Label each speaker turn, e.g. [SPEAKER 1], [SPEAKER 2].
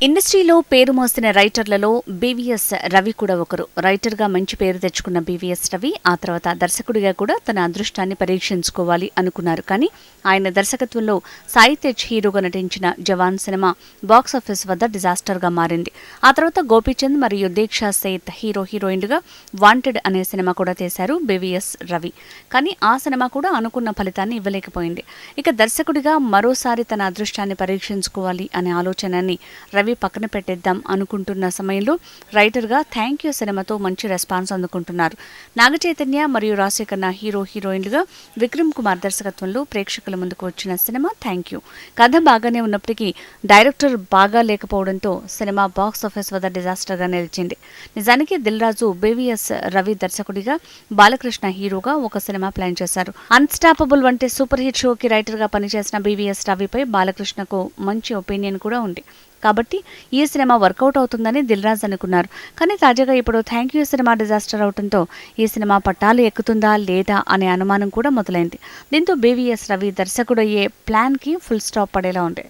[SPEAKER 1] ఇండస్ట్రీలో పేరు మోసిన రైటర్లలో బీవీఎస్ రవి కూడా ఒకరు. రైటర్గా మంచి పేరు తెచ్చుకున్న బీవీఎస్ రవి ఆ తర్వాత దర్శకుడిగా కూడా తన అదృష్టాన్ని పరీక్షించుకోవాలి అనుకున్నారు. కానీ ఆయన దర్శకత్వంలో సాయి తేజ్ హీరోగా నటించిన జవాన్ సినిమా బాక్సాఫీస్ వద్ద డిజాస్టర్గా మారింది. ఆ తర్వాత గోపీచంద్ మరియు దీక్షా సేత్ హీరోయిన్లుగా వాంటెడ్ అనే సినిమా కూడా తీశారు బీవీఎస్ రవి. కానీ ఆ సినిమా కూడా అనుకున్న ఫలితాన్ని ఇవ్వలేకపోయింది. ఇక దర్శకుడిగా మరోసారి తన అదృష్టాన్ని పరీక్షించుకోవాలి అనే ఆలోచనని రవి పక్కన పెట్టేద్దాం అనుకుంటున్న సమయంలో రైటర్గా థ్యాంక్ యూ సినిమాతో మంచి రెస్పాన్స్ అందుకుంటున్నారు. నాగచైతన్య మరియు రాశిఖన్నా హీరోయిన్లుగా విక్రమ్ కుమార్ దర్శకత్వంలో ప్రేక్షకుల ముందుకు వచ్చిన సినిమా థ్యాంక్ యూ. కథ బాగానే ఉన్నప్పటికీ డైరెక్టర్ బాగా లేకపోవడంతో సినిమా బాక్స్ ఆఫీస్ వద్ద డిజాస్టర్గా నిలిచింది. నిజానికి దిల్ రాజు బీవీఎస్ రవి దర్శకుడిగా, బాలకృష్ణ హీరోగా ఒక సినిమా ప్లాన్ చేశారు. అన్స్టాపబుల్ వంటి సూపర్ హిట్ షోకి రైటర్గా పనిచేసిన బీవీఎస్ రవిపై బాలకృష్ణకు మంచి ఒపీనియన్ కూడా ఉంది. కాబట్టి ఈ సినిమా వర్కౌట్ అవుతుందని దిల్ రాజు అనుకున్నారు. కానీ తాజాగా ఇప్పుడు థ్యాంక్ యూ సినిమా డిజాస్టర్ అవడంతో ఈ సినిమా పట్టాలు ఎక్కుతుందా లేదా అనే అనుమానం కూడా మొదలైంది. దీంతో బీవీఎస్ రవి దర్శకుడయ్యే ప్లాన్కి ఫుల్ స్టాప్ పడేలా ఉంది.